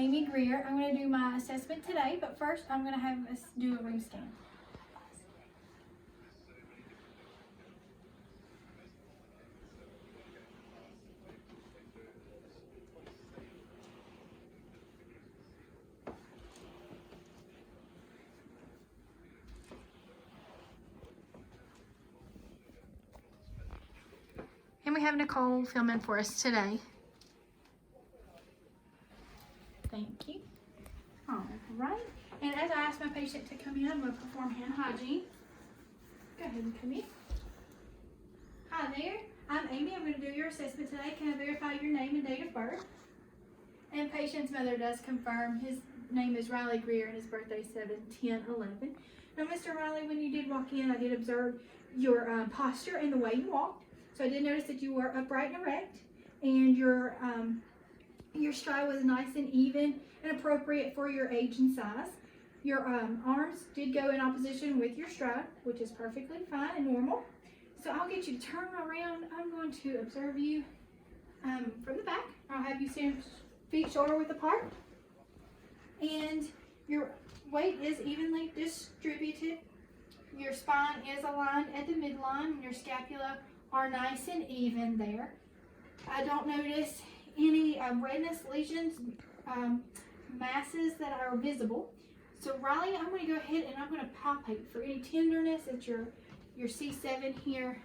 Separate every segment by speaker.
Speaker 1: Amy Greer. I'm going to do my assessment today, but first I'm going to have us do a room scan. And we have Nicole filming for us today. Thank you. All right. And as I ask my patient to come in, I'm going to perform hand hygiene. Go ahead and come in. Hi there. I'm Amy. I'm going to do your assessment today. Can I verify your name and date of birth? And patient's mother does confirm his name is Riley Greer and his birthday is 7/10/11. Now, Mr. Riley, when you did walk in, I did observe your posture and the way you walked. So I did notice that you were upright and erect, and your stride was nice and even and appropriate for your age and size. Your arms did go in opposition with your stride, which is perfectly fine and normal. So I'll get you to turn around. I'm going to observe you from the back. I'll have you stand feet shoulder width apart, and your weight is evenly distributed. Your spine is aligned at the midline, and your scapula are nice and even there. I don't notice any redness, lesions, masses that are visible. So Riley, I'm going to go ahead and I'm going to palpate for any tenderness at your C7 here.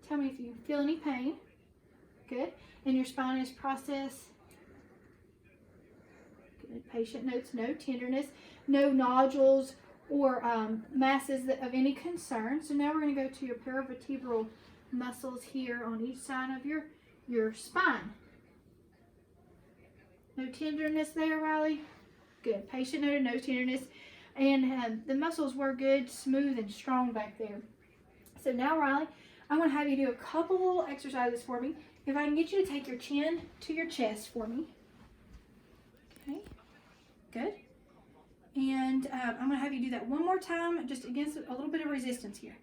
Speaker 1: Tell me if you feel any pain. Good. And your spine is processed. Good. Patient notes no tenderness, no nodules or masses of any concern. So now we're going to go to your paravertebral muscles here on each side of your spine. No tenderness there, Riley? Good. Patient noted no tenderness. And the muscles were good, smooth, and strong back there. So now, Riley, I'm going to have you do a couple little exercises for me. If I can get you to take your chin to your chest for me. Okay. Good. And I'm going to have you do that one more time, just against a little bit of resistance here.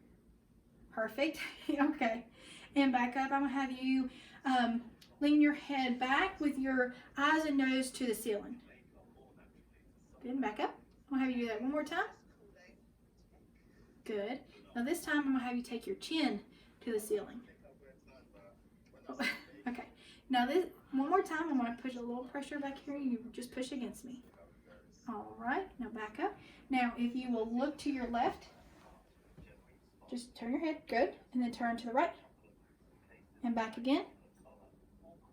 Speaker 1: Perfect. Okay. And back up. I'm going to have you lean your head back with your eyes and nose to the ceiling. Good. And back up. I'm going to have you do that one more time. Good. Now this time I'm going to have you take your chin to the ceiling. Oh, okay. Now this one more time I'm going to push a little pressure back here. You just push against me. All right. Now back up. Now if you will look to your left, just turn your head. Good. And then turn to the right. And back again.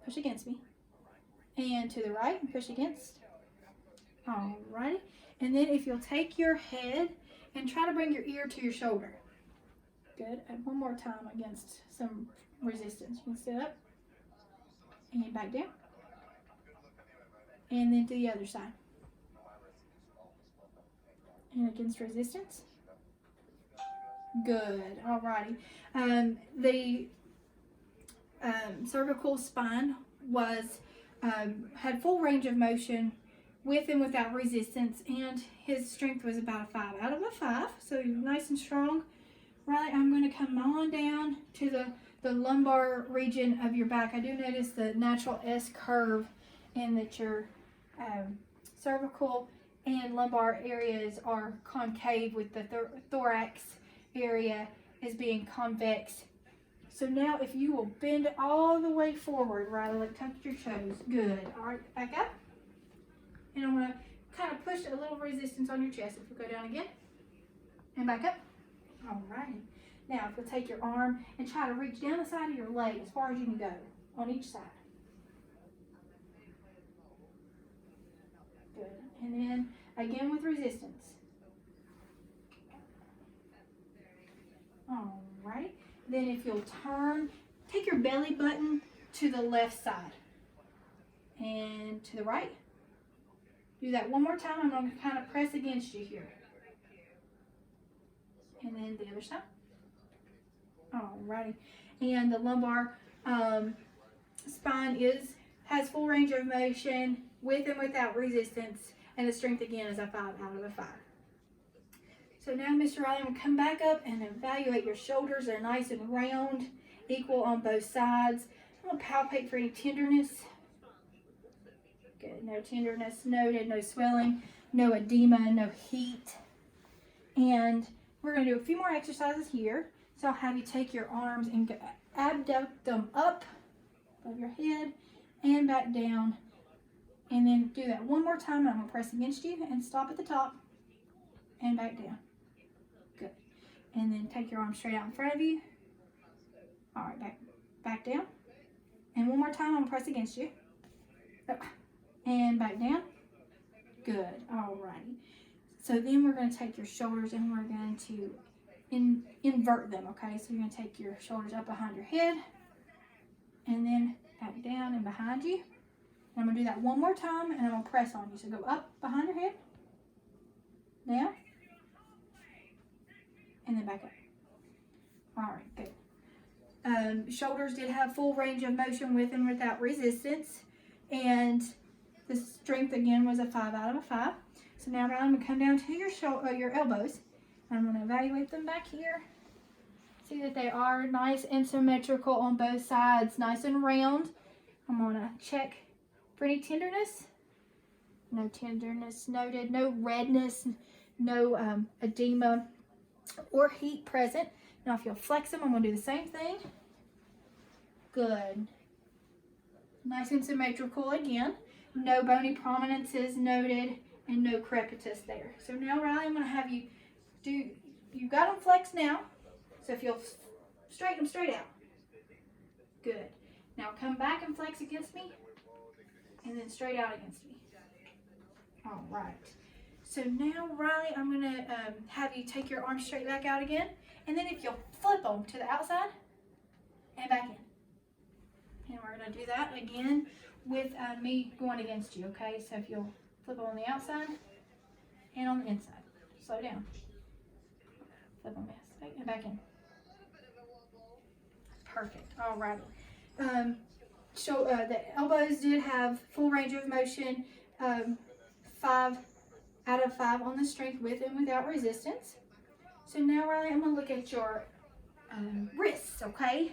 Speaker 1: Push against me. And to the right and push against. All righty. And then if you'll take your head and try to bring your ear to your shoulder. Good. And one more time against some resistance. You can sit up and back down. And then to the other side. And against resistance. Good. Alrighty. The cervical spine was had full range of motion with and without resistance, and his strength was about a 5 out of a 5, so nice and strong. Right, I'm going to come on down to the lumbar region of your back. I do notice the natural S curve, and that your cervical and lumbar areas are concave, with the thorax area as being convex. So now if you will bend all the way forward, Riley, like touch your toes. Good. All right, back up. And I'm going to kind of push a little resistance on your chest. If you go down again and back up. All right. Now, if you'll take your arm and try to reach down the side of your leg as far as you can go on each side. Good. And then again with resistance. All right. Then if you'll turn, take your belly button to the left side and to the right. Do that one more time. I'm going to kind of press against you here. And then the other side. Alrighty. And the lumbar spine has full range of motion with and without resistance. And the strength again is a 5 out of a 5. So now, Mr. Riley, I'm going to come back up and evaluate your shoulders. They're nice and round, equal on both sides. I'm going to palpate for any tenderness. Good. Now No tenderness noted, no swelling, no edema, no heat. And we're going to do a few more exercises here. So I'll have you take your arms and go, abduct them up above your head and back down. And then do that one more time. I'm going to press against you and stop at the top and back down. Good. And then take your arms straight out in front of you. All right, back down. And one more time, I'm going to press against you. And back down. Good. All righty. So then we're going to take your shoulders and we're going to invert them, okay? So you're going to take your shoulders up behind your head and then back down and behind you. And I'm going to do that one more time and I'm going to press on you. So go up behind your head, down, and then back up. All right, good. Shoulders did have full range of motion with and without resistance. And the strength again was a 5 out of 5. So now I'm going to come down to your elbows. I'm going to evaluate them back here. See that they are nice and symmetrical on both sides, nice and round. I'm going to check for any tenderness. No tenderness noted, no redness, no edema or heat present. Now if you'll flex them, I'm going to do the same thing. Good. Nice and symmetrical again. No bony prominences noted and no crepitus there. So now, Riley, I'm going to have you do, you got them flexed now. So if you'll straighten them straight out. Good. Now come back and flex against me and then straight out against me. All right. So now, Riley, I'm going to have you take your arms straight back out again. And then if you'll flip them to the outside and back in. And we're going to do that again with me going against you, okay? So if you'll flip them on the outside and on the inside. Slow down. Flip them this way and back in. Perfect. All right. So the elbows did have full range of motion. 5 out of 5 on the strength with and without resistance. So now, Riley, I'm going to look at your wrists, okay?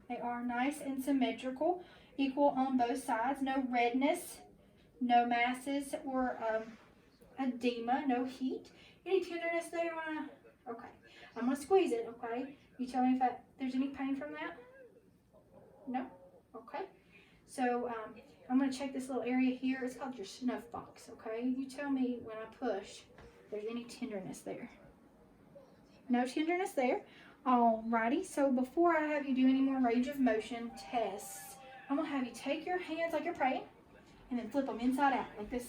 Speaker 1: They are nice and symmetrical, equal on both sides. No redness, no masses or edema, no heat. Any tenderness there? Okay. I'm going to squeeze it, okay? You tell me if there's any pain from that? No? Okay. So I'm going to check this little area here. It's called your snuff box, okay? You tell me when I push if there's any tenderness there. No tenderness there. Alrighty, so before I have you do any more range of motion tests, I'm going to have you take your hands like you're praying and then flip them inside out like this.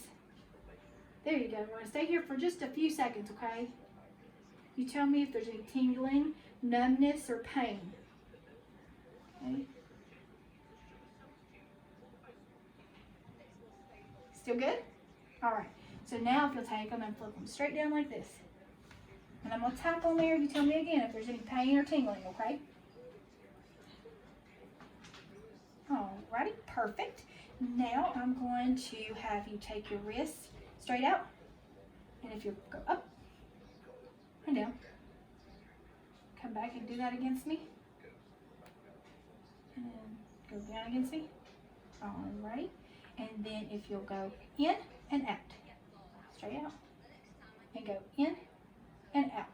Speaker 1: There you go. We're going to stay here for just a few seconds, okay? You tell me if there's any tingling, numbness, or pain. Okay. Still good? Alright, so now if you'll take them and flip them straight down like this. And I'm going to tap on there. You tell me again if there's any pain or tingling, okay? Alrighty, perfect. Now I'm going to have you take your wrists straight out. And if you go up and down, come back and do that against me. And go down against me. Alrighty. And then if you'll go in and out, straight out, and go in and out.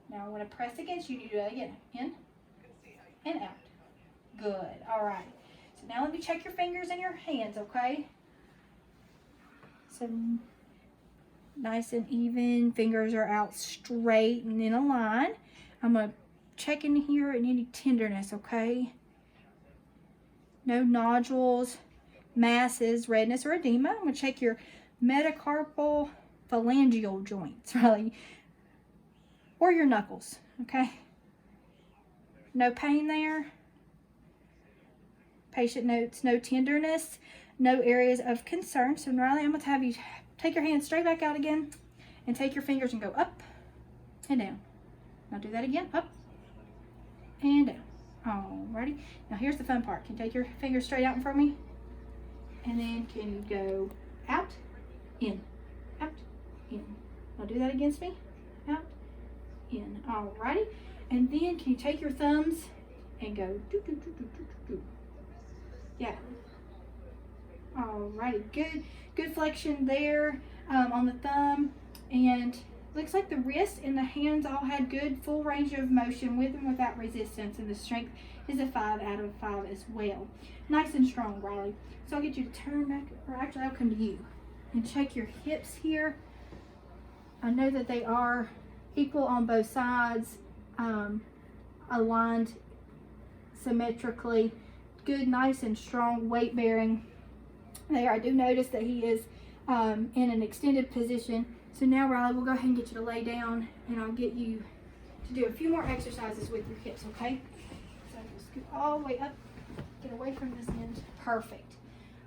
Speaker 1: Now I want to press against you to do that again. In and out. Good. All right. So now let me check your fingers and your hands, okay? So nice and even. Fingers are out straight and in a line. I'm going to check in here and any tenderness, okay? No nodules, masses, redness, or edema. I'm going to check your metacarpal phalangeal joints, really. Or your knuckles, okay? No pain there. Patient notes no tenderness, no areas of concern. So Riley, I'm going to have you take your hands straight back out again and take your fingers and go up and down. Now do that again, up and down. Alrighty. Now here's the fun part. Can you take your fingers straight out in front of me? And then can you go out, in, out, in. Now do that against me, out, in. Alrighty. And then can you take your thumbs and go do, do, do, do, do, do, do. Yeah. Alrighty, good flexion there on the thumb, and looks like the wrist and the hands all had good full range of motion with and without resistance, and the strength is a 5 out of 5 as well. Nice and strong, Riley. So I'll get you to turn back, or actually I'll come to you and check your hips here. I know that they are equal on both sides, aligned symmetrically. Good, nice and strong weight bearing there. I do notice that he is in an extended position. So now, Riley, we'll go ahead and get you to lay down, and I'll get you to do a few more exercises with your hips, okay? So just scoot all the way up, get away from this end. Perfect.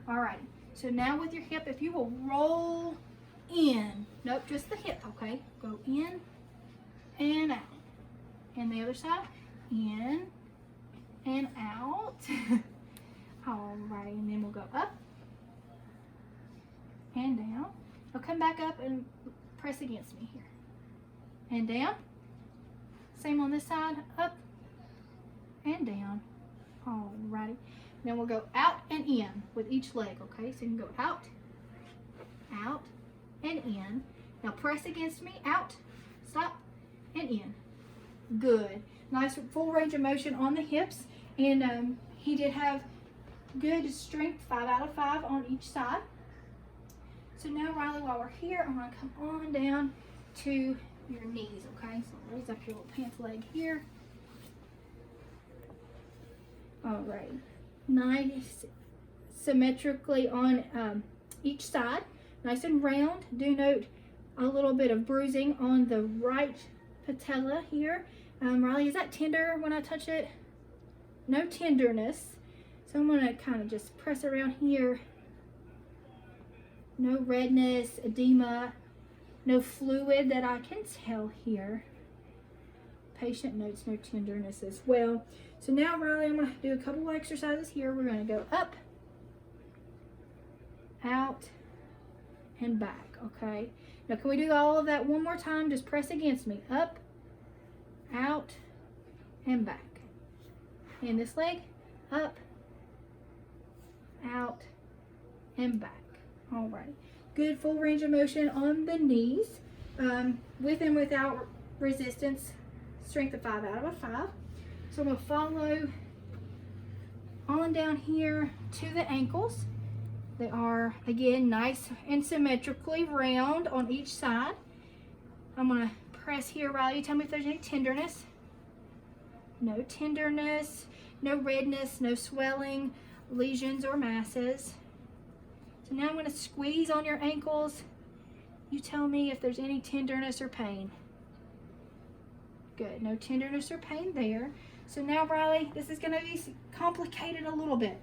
Speaker 1: All right. So now with your hip, if you will roll in, nope, just the hip, okay? Go in and out. And the other side, in and out. All right, and then we'll go up and down. Now come back up and press against me here. And down. Same on this side, up and down. All righty. Then we'll go out and in with each leg, okay? So you can go out, out, and in. Now press against me, out, stop, and in. Good. Nice full range of motion on the hips, and he did have good strength, 5 out of 5 on each side. So now, Riley, while we're here, I'm going to come on down to your knees, okay? So raise up your little pants leg here. All right. Nice symmetrically on each side. Nice and round. Do note a little bit of bruising on the right patella here. Riley, is that tender when I touch it? No tenderness. So I'm going to kind of just press around here. No redness, edema, no fluid that I can tell here. Patient notes no tenderness as well. So now, Riley, I'm going to do a couple exercises here. We're going to go up, out, and back, okay? Now, can we do all of that one more time? Just press against me. Up, out, and back. And this leg, up, out, and back. All right. Good full range of motion on the knees, with and without resistance. Strength of 5 out of 5. So I'm going to follow on down here to the ankles. They are, again, nice and symmetrically round on each side. I'm going to press here, Riley. Tell me if there's any tenderness. No tenderness, no redness, no swelling, lesions, or masses. So now I'm going to squeeze on your ankles. You tell me if there's any tenderness or pain. Good, no tenderness or pain there. So now, Riley, this is going to be complicated a little bit.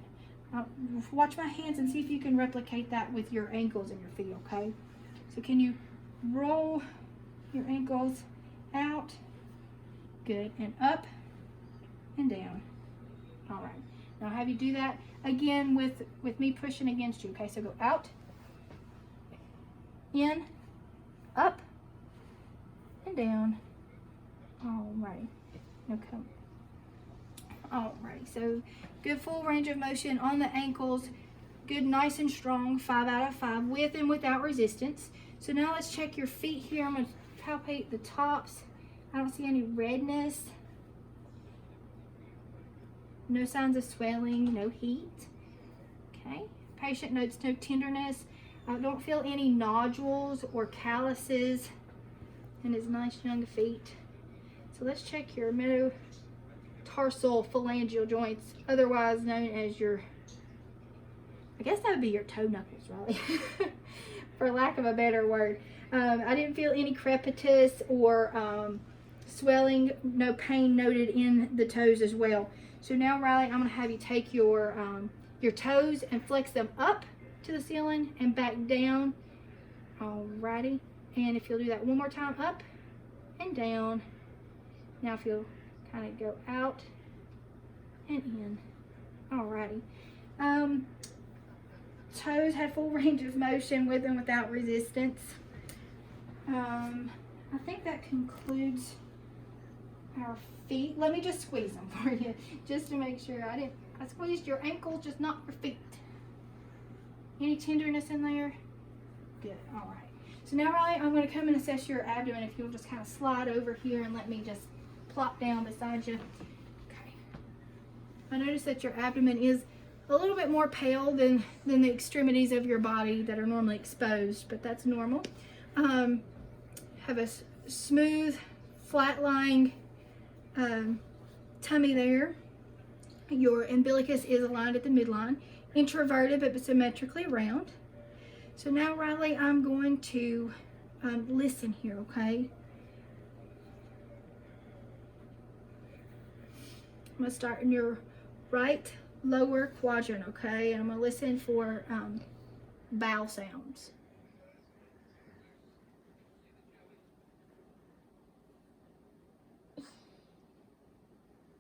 Speaker 1: Watch my hands and see if you can replicate that with your ankles and your feet, okay? So can you roll your ankles out? Good, and up and down. All right. Now I'll have you do that again with me pushing against you, okay? So go out, in, up, and down. All right. Now come. All right. So good full range of motion on the ankles. Good, nice and strong, 5 out of 5, with and without resistance. So now let's check your feet here. I'm going to palpate the tops. I don't see any redness. No signs of swelling, no heat. Okay. Patient notes no tenderness. I don't feel any nodules or calluses in his nice young feet. So let's check your metatarsal phalangeal joints, otherwise known as your, I guess that would be your toe knuckles, Riley, for lack of a better word. I didn't feel any crepitus or swelling, no pain noted in the toes as well. So now, Riley, I'm going to have you take your toes and flex them up to the ceiling and back down. Alrighty. And if you'll do that one more time, up and down. Now if you'll kind of go out and in. Alrighty. Toes had full range of motion with and without resistance. I think that concludes our feet. Let me just squeeze them for you, just to make sure. I squeezed your ankles, just not your feet. Any tenderness in there? Good. All right. So now, Riley, I'm going to come and assess your abdomen. If you'll just kind of slide over here and let me just plop down beside you. Okay. I notice that your abdomen is a little bit more pale than the extremities of your body that are normally exposed, but that's normal. Have a smooth, flat-lying tummy there. Your umbilicus is aligned at the midline, introverted but symmetrically round. So now, Riley, I'm going to listen here, okay? I'm going to start in your right lower quadrant, okay? And I'm going to listen for vowel sounds.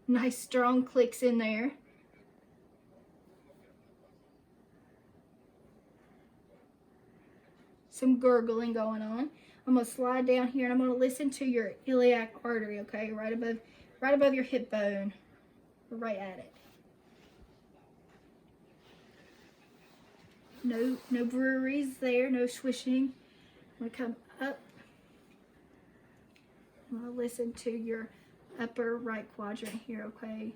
Speaker 1: Nice strong clicks in there. Some gurgling going on. I'm going to slide down here and I'm going to listen to your iliac artery, okay? Right above your hip bone. Right at it. No breweries there, no swishing. I'm going to come up. I'm going to listen to your upper right quadrant here, okay?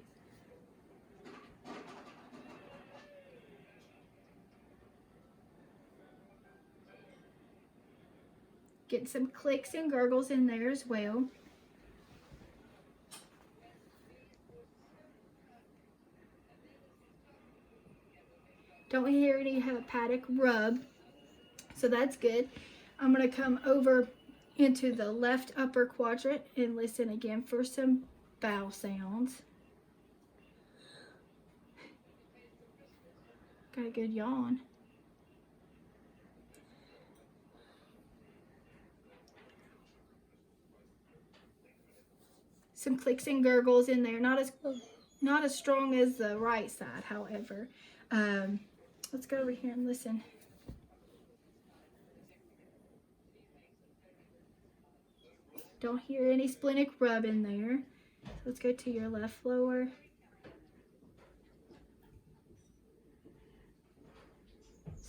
Speaker 1: Get some clicks and gurgles in there as well. Don't hear any hepatic rub, so that's good. I'm going to come over into the left upper quadrant and listen again for some vowel sounds. Got a good yawn. Some clicks and gurgles in there, not as strong as the right side, however. Let's go over here and listen. Don't hear any splenic rub in there. So let's go to your left lower.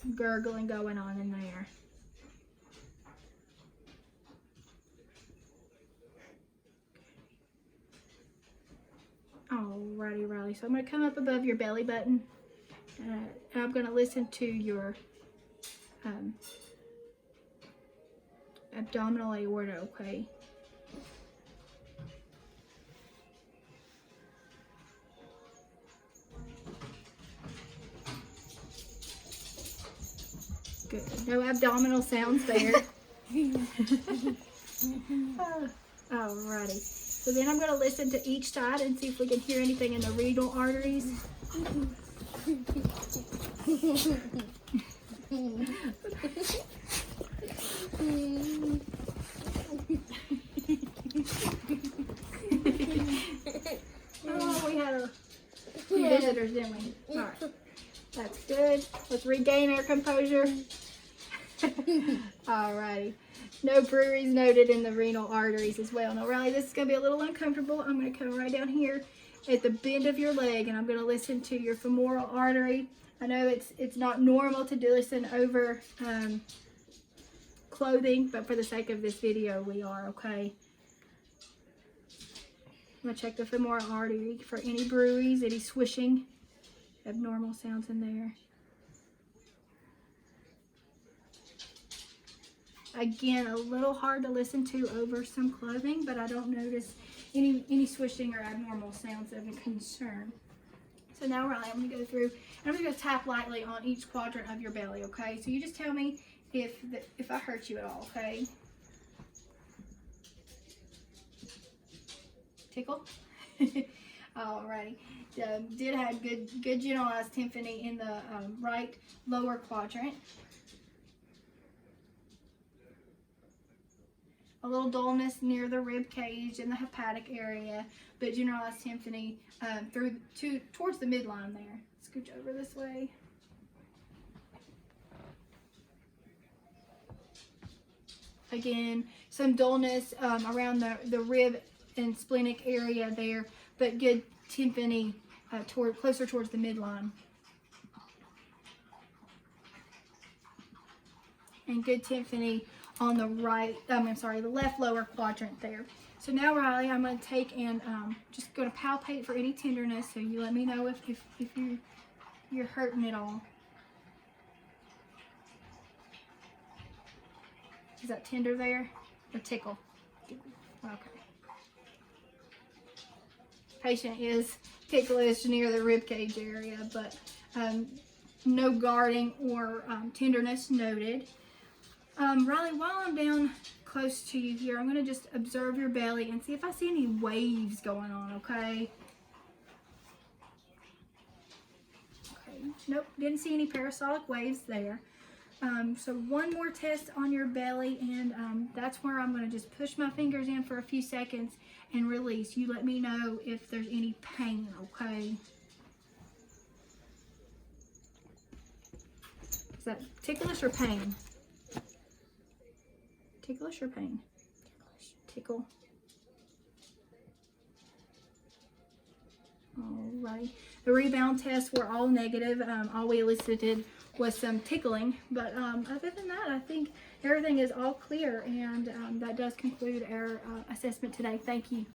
Speaker 1: Some gurgling going on in there. Alrighty, Riley. So I'm going to come up above your belly button. And I'm going to listen to your abdominal aorta, okay? Good. No abdominal sounds there. Alrighty. So then I'm going to listen to each side and see if we can hear anything in the renal arteries. Oh, we had a few visitors, didn't we? All right. That's good. Let's regain our composure. Alrighty. No breweries noted in the renal arteries as well. Now, Riley, this is going to be a little uncomfortable. I'm going to come right down here at the bend of your leg, and I'm going to listen to your femoral artery. I know it's not normal to listen over clothing, but for the sake of this video, we are, okay? I'm going to check the femoral artery for any breweries, any swishing, abnormal sounds in there. Again, a little hard to listen to over some clothing, but I don't notice any swishing or abnormal sounds of a concern. So now, Riley, I'm going to go through, and I'm just going to tap lightly on each quadrant of your belly, okay? So you just tell me if I hurt you at all, okay? Tickle? Alrighty. Did have good generalized tympany in the right lower quadrant. A little dullness near the rib cage and the hepatic area, but generalized tympany towards the midline there. Scooch over this way. Again, some dullness around the rib and splenic area there, but good tympany closer towards the midline. and good tympany on the right, the left lower quadrant there. So now, Riley, I'm going to take and just going to palpate for any tenderness. So you let me know if you're hurting at all. Is that tender there or tickle? Okay. Patient is ticklish near the rib cage area, but no guarding or tenderness noted. Riley, while I'm down close to you here, I'm going to just observe your belly and see if I see any waves going on, okay? Okay, nope, didn't see any parasolic waves there. So one more test on your belly, and that's where I'm going to just push my fingers in for a few seconds and release. You let me know if there's any pain, okay? Is that ticklish or pain? Ticklish or pain? Tickle. Alright. The rebound tests were all negative. All we elicited was some tickling, but other than that, I think everything is all clear, and that does conclude our assessment today. Thank you.